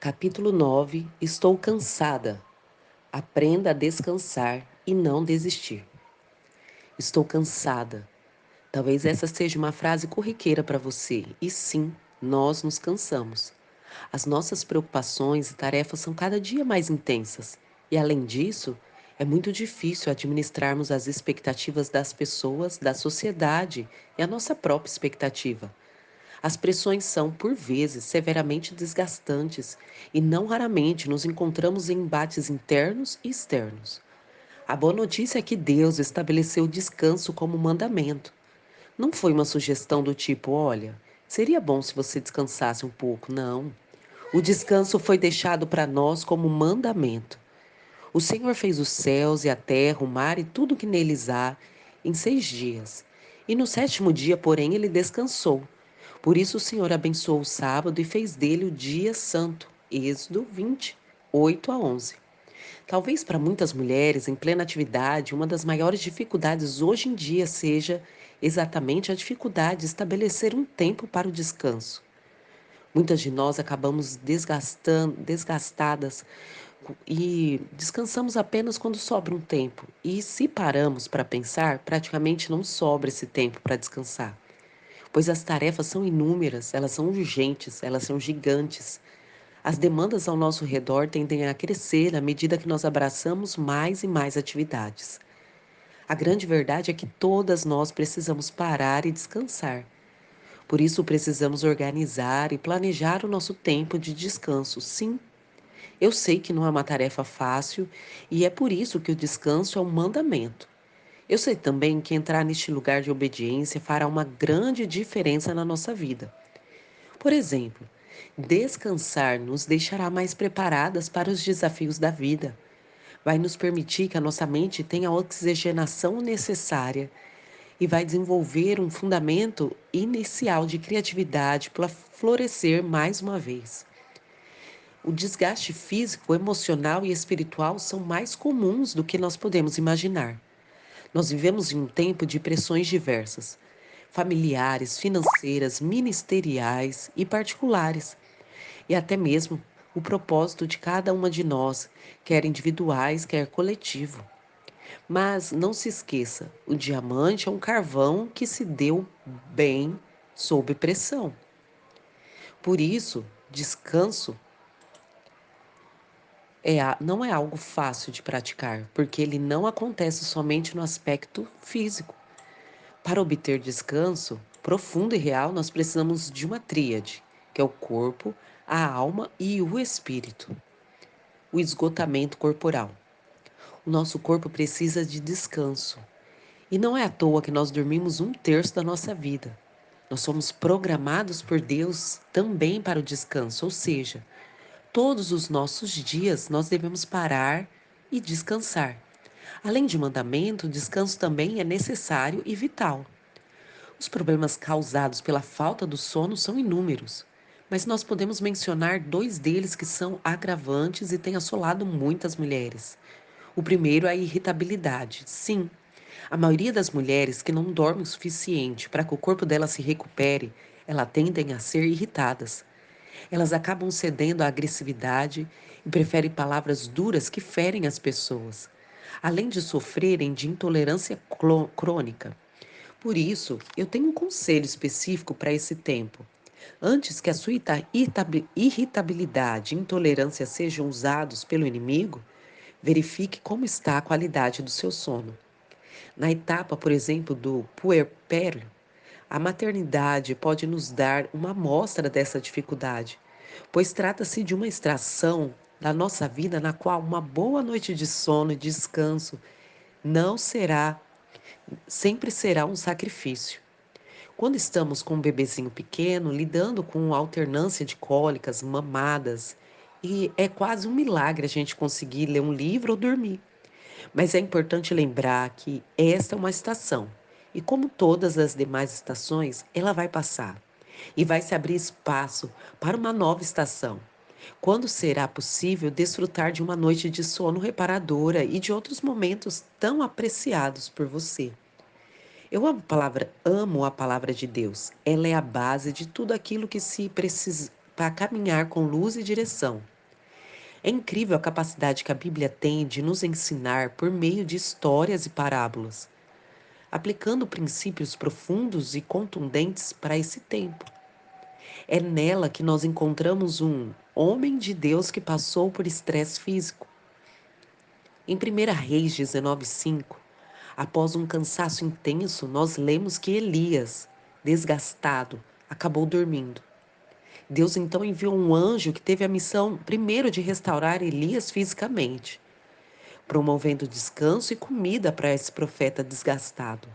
Capítulo 9. Estou cansada. Aprenda a descansar e não desistir. Estou cansada. Talvez essa seja uma frase corriqueira para você. E sim, nós nos cansamos. As nossas preocupações e tarefas são cada dia mais intensas. E além disso, é muito difícil administrarmos as expectativas das pessoas, da sociedade e a nossa própria expectativa. As pressões são, por vezes, severamente desgastantes e não raramente nos encontramos em embates internos e externos. A boa notícia é que Deus estabeleceu o descanso como mandamento. Não foi uma sugestão do tipo, olha, seria bom se você descansasse um pouco. Não. O descanso foi deixado para nós como mandamento. O Senhor fez os céus e a terra, o mar e tudo que neles há em 6 dias. E no sétimo dia, porém, ele descansou. Por isso o Senhor abençoou o sábado e fez dele o dia santo. Êxodo 20, 8 a 11. Talvez para muitas mulheres em plena atividade, uma das maiores dificuldades hoje em dia seja exatamente a dificuldade de estabelecer um tempo para o descanso. Muitas de nós acabamos desgastadas e descansamos apenas quando sobra um tempo. E se paramos para pensar, praticamente não sobra esse tempo para descansar. Pois as tarefas são inúmeras, elas são urgentes, elas são gigantes. As demandas ao nosso redor tendem a crescer à medida que nós abraçamos mais e mais atividades. A grande verdade é que todas nós precisamos parar e descansar. Por isso, precisamos organizar e planejar o nosso tempo de descanso. Sim, eu sei que não é uma tarefa fácil e é por isso que o descanso é um mandamento. Eu sei também que entrar neste lugar de obediência fará uma grande diferença na nossa vida. Por exemplo, descansar nos deixará mais preparadas para os desafios da vida. Vai nos permitir que a nossa mente tenha a oxigenação necessária e vai desenvolver um fundamento inicial de criatividade para florescer mais uma vez. O desgaste físico, emocional e espiritual são mais comuns do que nós podemos imaginar. Nós vivemos em um tempo de pressões diversas, familiares, financeiras, ministeriais e particulares, e até mesmo o propósito de cada uma de nós, quer individuais, quer coletivo. Mas não se esqueça, o diamante é um carvão que se deu bem sob pressão. Por isso, descanso não é algo fácil de praticar, porque ele não acontece somente no aspecto físico. Para obter descanso profundo e real, nós precisamos de uma tríade, que é o corpo, a alma e o espírito. O esgotamento corporal. O nosso corpo precisa de descanso. E não é à toa que nós dormimos 1/3 da nossa vida. Nós somos programados por Deus também para o descanso, ou seja, todos os nossos dias nós devemos parar e descansar. Além de mandamento, o descanso também é necessário e vital. Os problemas causados pela falta do sono são inúmeros, mas nós podemos mencionar 2 deles que são agravantes e têm assolado muitas mulheres. O primeiro é a irritabilidade. Sim, a maioria das mulheres que não dormem o suficiente para que o corpo dela se recupere, elas tendem a ser irritadas. Elas acabam cedendo à agressividade e preferem palavras duras que ferem as pessoas, além de sofrerem de intolerância crônica. Por isso, eu tenho um conselho específico para esse tempo. Antes que a sua irritabilidade e intolerância sejam usados pelo inimigo, verifique como está a qualidade do seu sono. Na etapa, por exemplo, do puerpério, a maternidade pode nos dar uma amostra dessa dificuldade, pois trata-se de uma extração da nossa vida na qual uma boa noite de sono e descanso não será, sempre será um sacrifício. Quando estamos com um bebezinho pequeno, lidando com alternância de cólicas, mamadas, e é quase um milagre a gente conseguir ler um livro ou dormir. Mas é importante lembrar que esta é uma estação, e como todas as demais estações, ela vai passar e vai se abrir espaço para uma nova estação. Quando será possível desfrutar de uma noite de sono reparadora e de outros momentos tão apreciados por você? Eu amo a palavra de Deus. Ela é a base de tudo aquilo que se para caminhar com luz e direção. É incrível a capacidade que a Bíblia tem de nos ensinar por meio de histórias e parábolas, aplicando princípios profundos e contundentes para esse tempo. É nela que nós encontramos um homem de Deus que passou por estresse físico. Em 1 Reis 19:5, após um cansaço intenso, nós lemos que Elias, desgastado, acabou dormindo. Deus então enviou um anjo que teve a missão primeiro de restaurar Elias fisicamente, promovendo descanso e comida para esse profeta desgastado.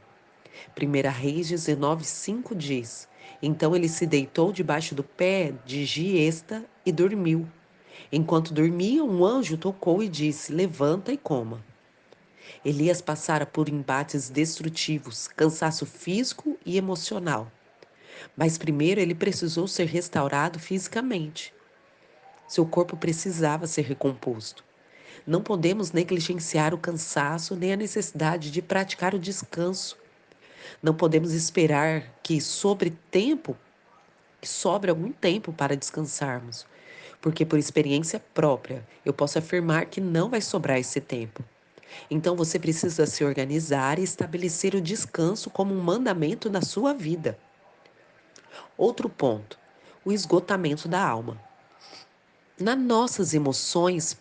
1 Reis 19:5 diz: Então ele se deitou debaixo do pé de giesta e dormiu. Enquanto dormia, um anjo tocou e disse: Levanta e coma. Elias passara por embates destrutivos, cansaço físico e emocional. Mas primeiro ele precisou ser restaurado fisicamente. Seu corpo precisava ser recomposto. Não podemos negligenciar o cansaço nem a necessidade de praticar o descanso. Não podemos esperar que sobre algum tempo para descansarmos, porque por experiência própria eu posso afirmar que não vai sobrar esse tempo. Então você precisa se organizar e estabelecer o descanso como um mandamento na sua vida. Outro ponto, o esgotamento da alma. Nas nossas emoções,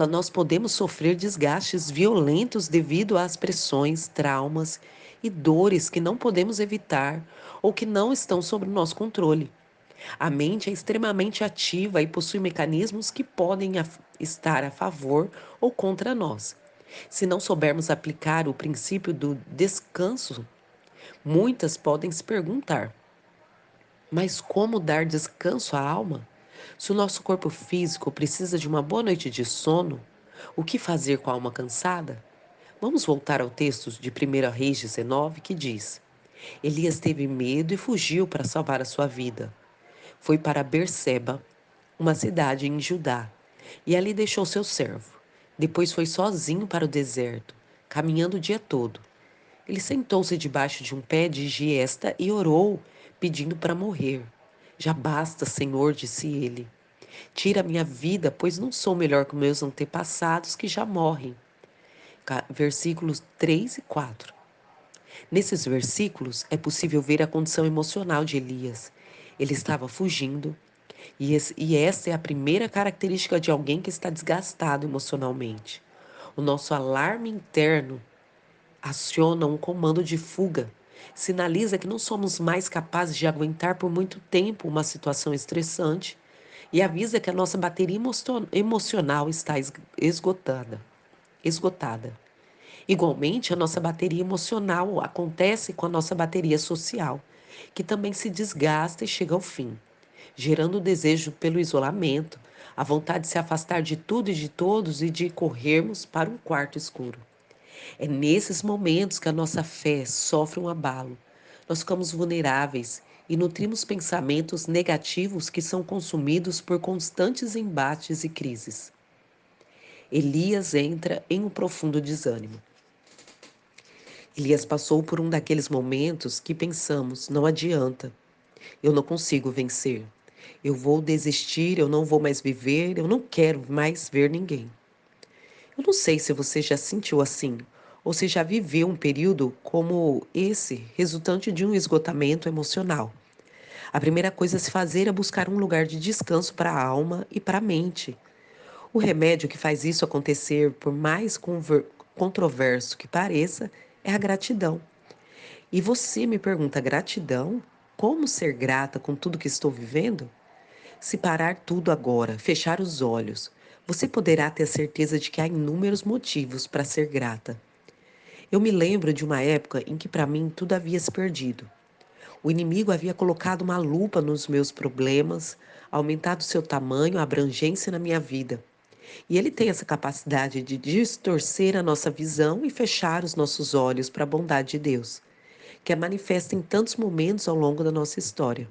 nós podemos sofrer desgastes violentos devido às pressões, traumas e dores que não podemos evitar ou que não estão sob o nosso controle. A mente é extremamente ativa e possui mecanismos que podem estar a favor ou contra nós. Se não soubermos aplicar o princípio do descanso, muitas podem se perguntar: mas como dar descanso à alma? Se o nosso corpo físico precisa de uma boa noite de sono, o que fazer com a alma cansada? Vamos voltar ao texto de 1 Reis 19, que diz: Elias teve medo e fugiu para salvar a sua vida. Foi para Berseba, uma cidade em Judá, e ali deixou seu servo. Depois foi sozinho para o deserto, caminhando o dia todo. Ele sentou-se debaixo de um pé de giesta e orou, pedindo para morrer. Já basta, Senhor, disse ele. Tira minha vida, pois não sou melhor que meus antepassados que já morrem. Versículos 3 e 4. Nesses versículos é possível ver a condição emocional de Elias. Ele estava fugindo, e essa é a primeira característica de alguém que está desgastado emocionalmente. O nosso alarme interno aciona um comando de fuga, sinaliza que não somos mais capazes de aguentar por muito tempo uma situação estressante e avisa que a nossa bateria emocional está esgotada. Igualmente, a nossa bateria emocional acontece com a nossa bateria social, que também se desgasta e chega ao fim, gerando o desejo pelo isolamento, a vontade de se afastar de tudo e de todos e de corrermos para um quarto escuro. É nesses momentos que a nossa fé sofre um abalo. Nós ficamos vulneráveis e nutrimos pensamentos negativos que são consumidos por constantes embates e crises. Elias entra em um profundo desânimo. Elias passou por um daqueles momentos que pensamos: não adianta, eu não consigo vencer. Eu vou desistir, eu não vou mais viver, eu não quero mais ver ninguém. Eu não sei se você já sentiu assim, ou se já viveu um período como esse, resultante de um esgotamento emocional. A primeira coisa a se fazer é buscar um lugar de descanso para a alma e para a mente. O remédio que faz isso acontecer, por mais controverso que pareça, é a gratidão. E você me pergunta: gratidão? Como ser grata com tudo que estou vivendo? Se parar tudo agora, fechar os olhos, você poderá ter certeza de que há inúmeros motivos para ser grata. Eu me lembro de uma época em que para mim tudo havia se perdido. O inimigo havia colocado uma lupa nos meus problemas, aumentado seu tamanho, a abrangência na minha vida. E ele tem essa capacidade de distorcer a nossa visão e fechar os nossos olhos para a bondade de Deus, que é manifesta em tantos momentos ao longo da nossa história.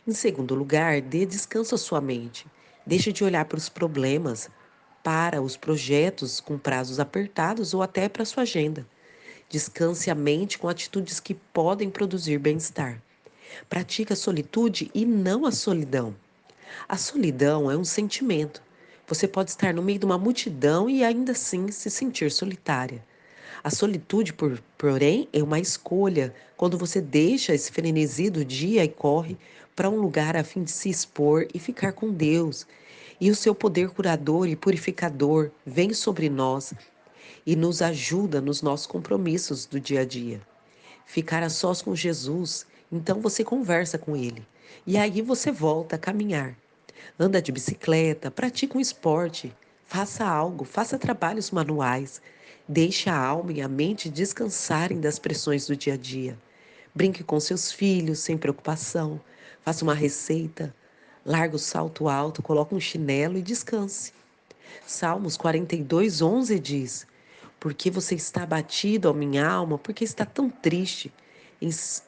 Em segundo lugar, dê descanso à sua mente. Deixe de olhar para os problemas, para os projetos com prazos apertados ou até para a sua agenda. Descanse a mente com atitudes que podem produzir bem-estar. Pratique a solitude e não a solidão. A solidão é um sentimento. Você pode estar no meio de uma multidão e ainda assim se sentir solitária. A solitude, porém, é uma escolha quando você deixa esse frenesi do dia e corre para um lugar a fim de se expor e ficar com Deus. E o seu poder curador e purificador vem sobre nós e nos ajuda nos nossos compromissos do dia a dia. Ficar a sós com Jesus, então você conversa com Ele. E aí você volta a caminhar. Anda de bicicleta, pratica um esporte, faça algo, faça trabalhos manuais. Deixe a alma e a mente descansarem das pressões do dia a dia. Brinque com seus filhos sem preocupação. Faça uma receita. Larga o salto alto, coloque um chinelo e descanse. Salmos 42:11 diz: Por que você está abatido, ó minha alma? Por que está tão triste?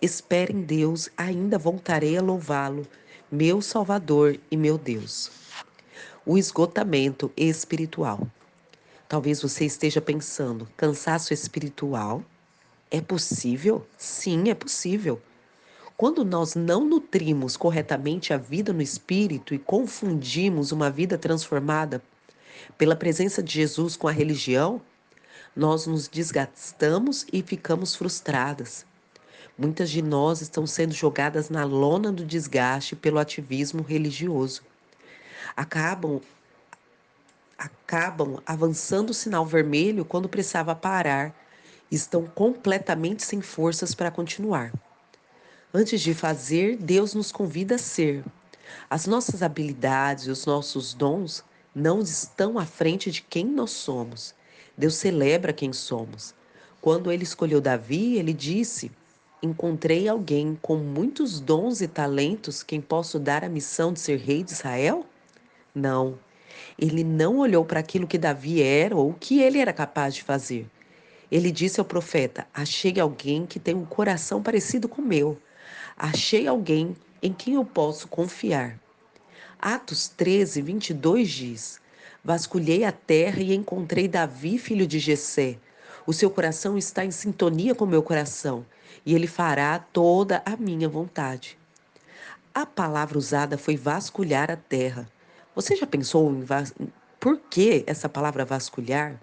Espere em Deus, ainda voltarei a louvá-lo, meu Salvador e meu Deus. O esgotamento espiritual. Talvez você esteja pensando: cansaço espiritual? É possível? Sim, é possível. Quando nós não nutrimos corretamente a vida no espírito e confundimos uma vida transformada pela presença de Jesus com a religião, nós nos desgastamos e ficamos frustradas. Muitas de nós estão sendo jogadas na lona do desgaste pelo ativismo religioso. Acabam, acabam avançando o sinal vermelho quando precisava parar. Estão completamente sem forças para continuar. Antes de fazer, Deus nos convida a ser. As nossas habilidades e os nossos dons não estão à frente de quem nós somos. Deus celebra quem somos. Quando ele escolheu Davi, ele disse: Encontrei alguém com muitos dons e talentos quem posso dar a missão de ser rei de Israel? Não. Ele não olhou para aquilo que Davi era ou o que ele era capaz de fazer. Ele disse ao profeta: Achei alguém que tem um coração parecido com o meu. Achei alguém em quem eu posso confiar. Atos 13:22 diz: Vasculhei a terra e encontrei Davi, filho de Jessé. O seu coração está em sintonia com o meu coração, e ele fará toda a minha vontade. A palavra usada foi vasculhar a terra. Você já pensou por que essa palavra vasculhar?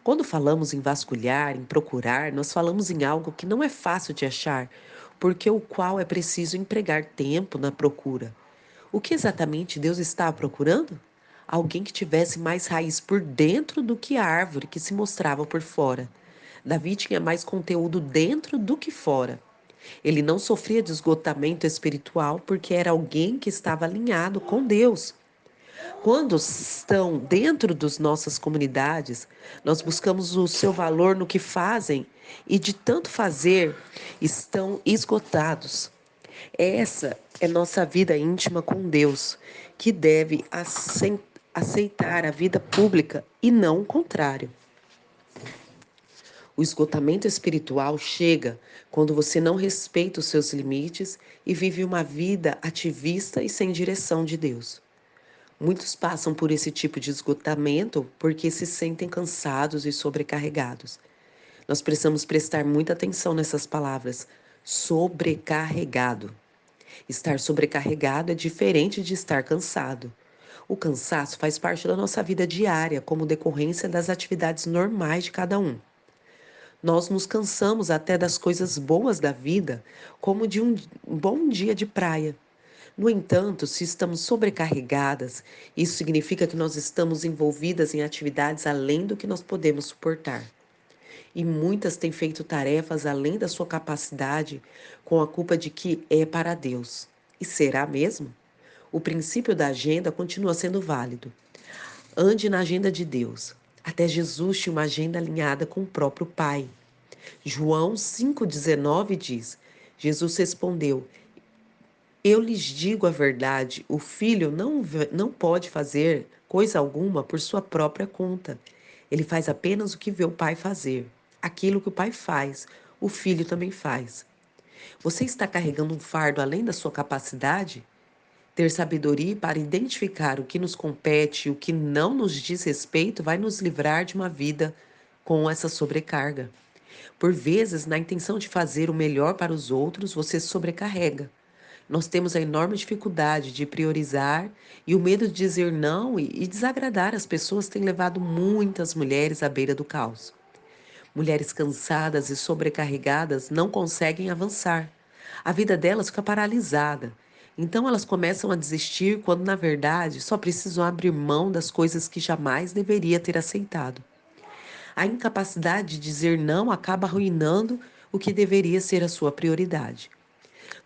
Quando falamos em vasculhar, em procurar, nós falamos em algo que não é fácil de achar, porque o qual é preciso empregar tempo na procura. O que exatamente Deus estava procurando? Alguém que tivesse mais raiz por dentro do que a árvore que se mostrava por fora. Davi tinha mais conteúdo dentro do que fora. Ele não sofria de esgotamento espiritual porque era alguém que estava alinhado com Deus. Quando estão dentro das nossas comunidades, nós buscamos o seu valor no que fazem e de tanto fazer estão esgotados. Essa é nossa vida íntima com Deus, que deve aceitar a vida pública e não o contrário. O esgotamento espiritual chega quando você não respeita os seus limites e vive uma vida ativista e sem direção de Deus. Muitos passam por esse tipo de esgotamento porque se sentem cansados e sobrecarregados. Nós precisamos prestar muita atenção nessas palavras. Sobrecarregado. Estar sobrecarregado é diferente de estar cansado. O cansaço faz parte da nossa vida diária, como decorrência das atividades normais de cada um. Nós nos cansamos até das coisas boas da vida, como de um bom dia de praia. No entanto, se estamos sobrecarregadas, isso significa que nós estamos envolvidas em atividades além do que nós podemos suportar. E muitas têm feito tarefas além da sua capacidade, com a culpa de que é para Deus. E será mesmo? O princípio da agenda continua sendo válido. Ande na agenda de Deus. Até Jesus tinha uma agenda alinhada com o próprio Pai. João 5,19 diz: Jesus respondeu: Eu lhes digo a verdade, o filho não pode fazer coisa alguma por sua própria conta. Ele faz apenas o que vê o pai fazer. Aquilo que o pai faz, o filho também faz. Você está carregando um fardo além da sua capacidade? Ter sabedoria para identificar o que nos compete e o que não nos diz respeito vai nos livrar de uma vida com essa sobrecarga. Por vezes, na intenção de fazer o melhor para os outros, você sobrecarrega. Nós temos a enorme dificuldade de priorizar e o medo de dizer não e desagradar as pessoas tem levado muitas mulheres à beira do caos. Mulheres cansadas e sobrecarregadas não conseguem avançar. A vida delas fica paralisada. Então elas começam a desistir quando, na verdade, só precisam abrir mão das coisas que jamais deveria ter aceitado. A incapacidade de dizer não acaba arruinando o que deveria ser a sua prioridade.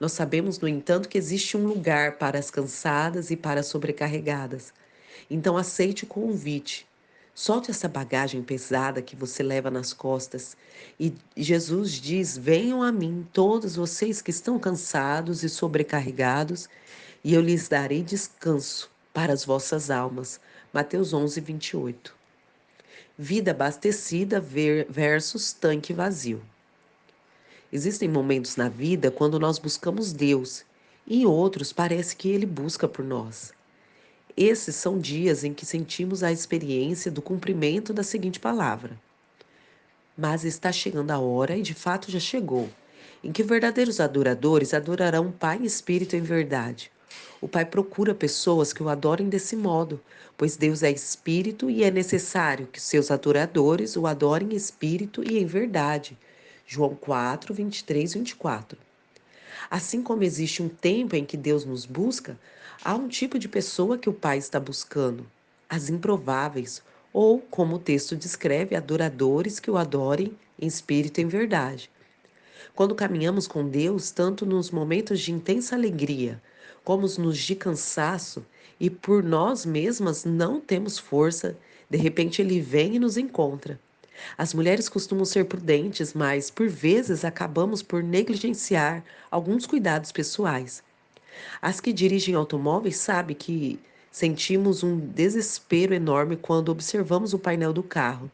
Nós sabemos, no entanto, que existe um lugar para as cansadas e para as sobrecarregadas. Então aceite o convite. Solte essa bagagem pesada que você leva nas costas. E Jesus diz: Venham a mim, todos vocês que estão cansados e sobrecarregados, e eu lhes darei descanso para as vossas almas. Mateus 11, 28. Vida abastecida versus tanque vazio. Existem momentos na vida quando nós buscamos Deus, e em outros parece que Ele busca por nós. Esses são dias em que sentimos a experiência do cumprimento da seguinte palavra: Mas está chegando a hora, e de fato já chegou, em que verdadeiros adoradores adorarão o Pai em espírito e em verdade. O Pai procura pessoas que o adorem desse modo, pois Deus é espírito e é necessário que seus adoradores o adorem em espírito e em verdade. João 4, 23 e 24. Assim como existe um tempo em que Deus nos busca, há um tipo de pessoa que o Pai está buscando: as improváveis, ou, como o texto descreve, adoradores que o adorem em espírito e em verdade. Quando caminhamos com Deus, tanto nos momentos de intensa alegria, como nos de cansaço, e por nós mesmas não temos força, de repente Ele vem e nos encontra. As mulheres costumam ser prudentes, mas por vezes acabamos por negligenciar alguns cuidados pessoais. As que dirigem automóveis sabem que sentimos um desespero enorme quando observamos o painel do carro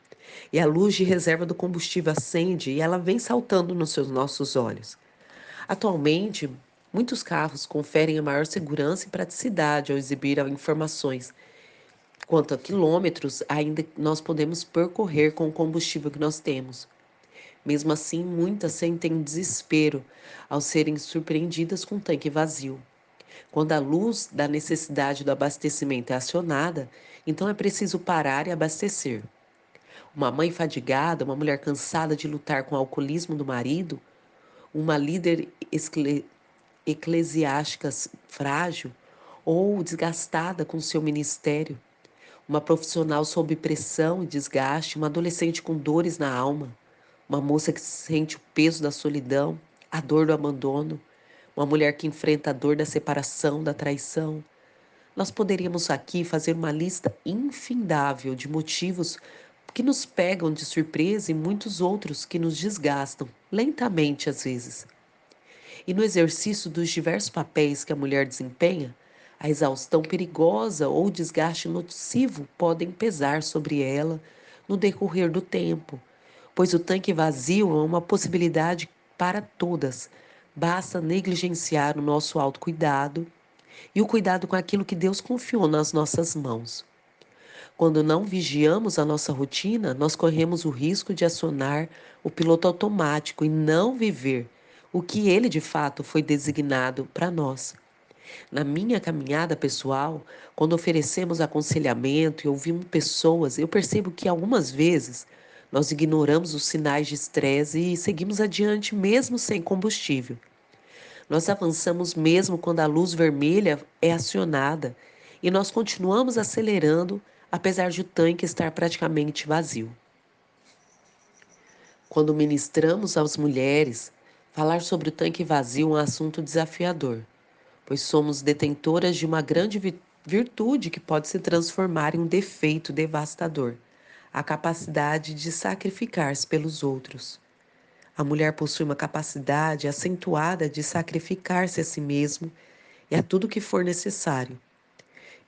e a luz de reserva do combustível acende e ela vem saltando nos seus nossos olhos. Atualmente, muitos carros conferem a maior segurança e praticidade ao exibir informações quanto a quilômetros ainda nós podemos percorrer com o combustível que nós temos. Mesmo assim, muitas sentem desespero ao serem surpreendidas com o tanque vazio. Quando a luz da necessidade do abastecimento é acionada, então é preciso parar e abastecer. Uma mãe fadigada, uma mulher cansada de lutar com o alcoolismo do marido, uma líder eclesiástica frágil ou desgastada com seu ministério, uma profissional sob pressão e desgaste, uma adolescente com dores na alma, uma moça que sente o peso da solidão, a dor do abandono, uma mulher que enfrenta a dor da separação, da traição. Nós poderíamos aqui fazer uma lista infindável de motivos que nos pegam de surpresa e muitos outros que nos desgastam, lentamente às vezes. E no exercício dos diversos papéis que a mulher desempenha, a exaustão perigosa ou o desgaste nocivo podem pesar sobre ela no decorrer do tempo, pois o tanque vazio é uma possibilidade para todas. Basta negligenciar o nosso autocuidado e o cuidado com aquilo que Deus confiou nas nossas mãos. Quando não vigiamos a nossa rotina, nós corremos o risco de acionar o piloto automático e não viver o que ele de fato foi designado para nós. Na minha caminhada pessoal, quando oferecemos aconselhamento e ouvimos pessoas, eu percebo que algumas vezes nós ignoramos os sinais de estresse e seguimos adiante mesmo sem combustível. Nós avançamos mesmo quando a luz vermelha é acionada e nós continuamos acelerando apesar de o tanque estar praticamente vazio. Quando ministramos às mulheres, falar sobre o tanque vazio é um assunto desafiador, pois somos detentoras de uma grande virtude que pode se transformar em um defeito devastador, a capacidade de sacrificar-se pelos outros. A mulher possui uma capacidade acentuada de sacrificar-se a si mesmo e a tudo que for necessário.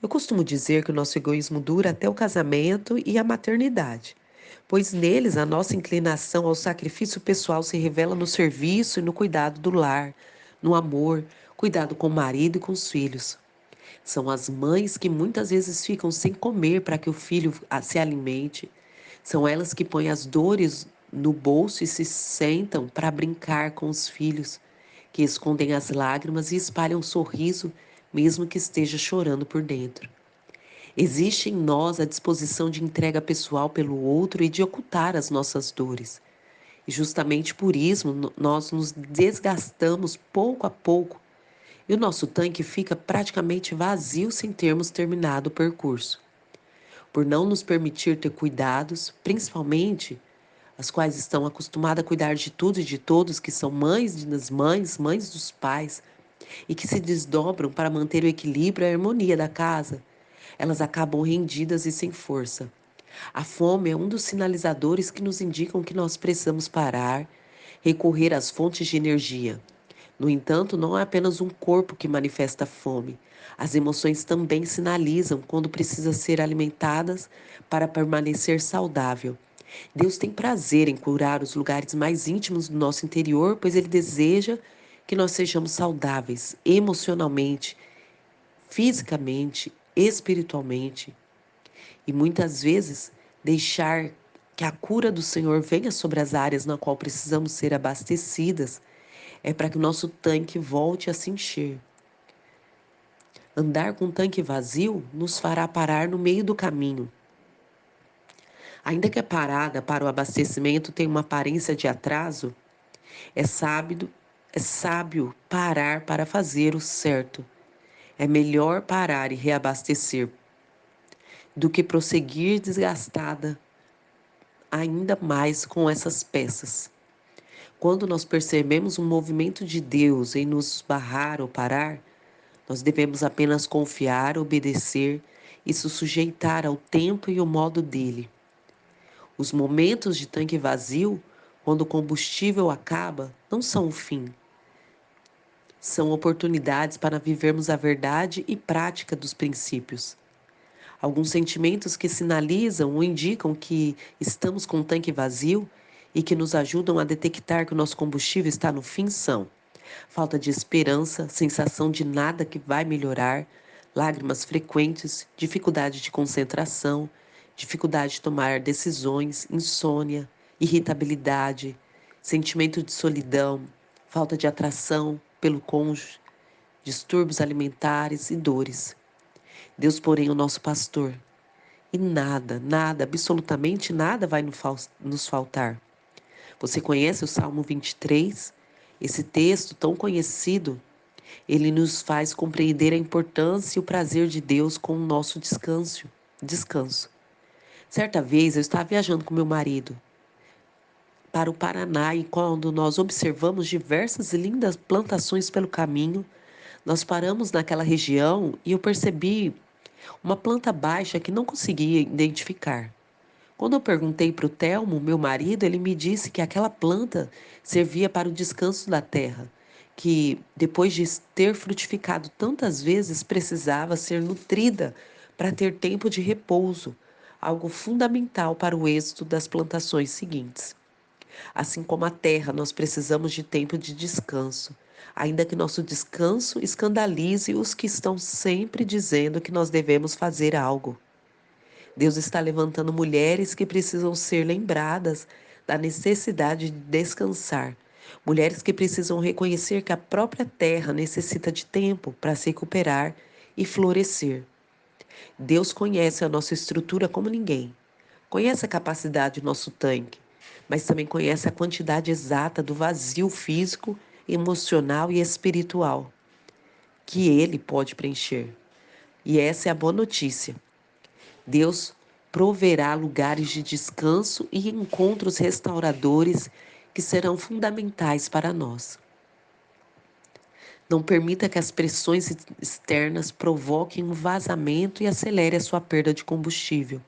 Eu costumo dizer que o nosso egoísmo dura até o casamento e a maternidade, pois neles a nossa inclinação ao sacrifício pessoal se revela no serviço e no cuidado do lar, no amor, cuidado com o marido e com os filhos. São as mães que muitas vezes ficam sem comer para que o filho se alimente. São elas que põem as dores no bolso e se sentam para brincar com os filhos. que escondem as lágrimas e espalham um sorriso, mesmo que esteja chorando por dentro. Existe em nós a disposição de entrega pessoal pelo outro e de ocultar as nossas dores. E justamente por isso nós nos desgastamos pouco a pouco e o nosso tanque fica praticamente vazio sem termos terminado o percurso. Por não nos permitir ter cuidados, principalmente as quais estão acostumadas a cuidar de tudo e de todos, que são mães das mães, mães dos pais, e que se desdobram para manter o equilíbrio e a harmonia da casa, elas acabam rendidas e sem força. A fome é um dos sinalizadores que nos indicam que nós precisamos parar, recorrer às fontes de energia. No entanto, não é apenas um corpo que manifesta fome. As emoções também sinalizam quando precisam ser alimentadas para permanecer saudável. Deus tem prazer em curar os lugares mais íntimos do nosso interior, pois Ele deseja que nós sejamos saudáveis emocionalmente, fisicamente, espiritualmente. E muitas vezes deixar que a cura do Senhor venha sobre as áreas na qual precisamos ser abastecidas é para que o nosso tanque volte a se encher. Andar com o tanque vazio nos fará parar no meio do caminho. Ainda que a parada para o abastecimento tenha uma aparência de atraso, é sábio, é sábio parar para fazer o certo. É melhor parar e reabastecer do que prosseguir desgastada ainda mais com essas peças. Quando nós percebemos um movimento de Deus em nos barrar ou parar, nós devemos apenas confiar, obedecer e se sujeitar ao tempo e ao modo dele. Os momentos de tanque vazio, quando o combustível acaba, não são o fim. São oportunidades para vivermos a verdade e prática dos princípios. Alguns sentimentos que sinalizam ou indicam que estamos com o tanque vazio e que nos ajudam a detectar que o nosso combustível está no fim são falta de esperança, sensação de nada que vai melhorar, lágrimas frequentes, dificuldade de concentração, dificuldade de tomar decisões, insônia, irritabilidade, sentimento de solidão, falta de atração pelo cônjuge, distúrbios alimentares e dores. Deus, porém, é o nosso pastor, e nada, nada, absolutamente nada vai nos faltar. Você conhece o Salmo 23? Esse texto tão conhecido, ele nos faz compreender a importância e o prazer de Deus com o nosso descanso. Certa vez eu estava viajando com meu marido para o Paraná e quando nós observamos diversas e lindas plantações pelo caminho, nós paramos naquela região e eu percebi uma planta baixa que não conseguia identificar. Quando eu perguntei para o Telmo, meu marido, ele me disse que aquela planta servia para o descanso da terra, que depois de ter frutificado tantas vezes, precisava ser nutrida para ter tempo de repouso, algo fundamental para o êxito das plantações seguintes. Assim como a terra, nós precisamos de tempo de descanso, ainda que nosso descanso escandalize os que estão sempre dizendo que nós devemos fazer algo. Deus está levantando mulheres que precisam ser lembradas da necessidade de descansar. Mulheres que precisam reconhecer que a própria terra necessita de tempo para se recuperar e florescer. Deus conhece a nossa estrutura como ninguém. Conhece a capacidade do nosso tanque, mas também conhece a quantidade exata do vazio físico, emocional e espiritual que Ele pode preencher. E essa é a boa notícia. Deus proverá lugares de descanso e encontros restauradores que serão fundamentais para nós. Não permita que as pressões externas provoquem um vazamento e acelere a sua perda de combustível.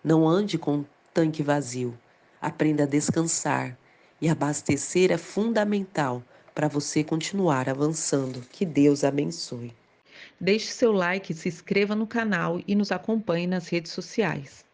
Não ande com o tanque vazio. Aprenda a descansar. E abastecer é fundamental para você continuar avançando. Que Deus abençoe. Deixe seu like, se inscreva no canal e nos acompanhe nas redes sociais.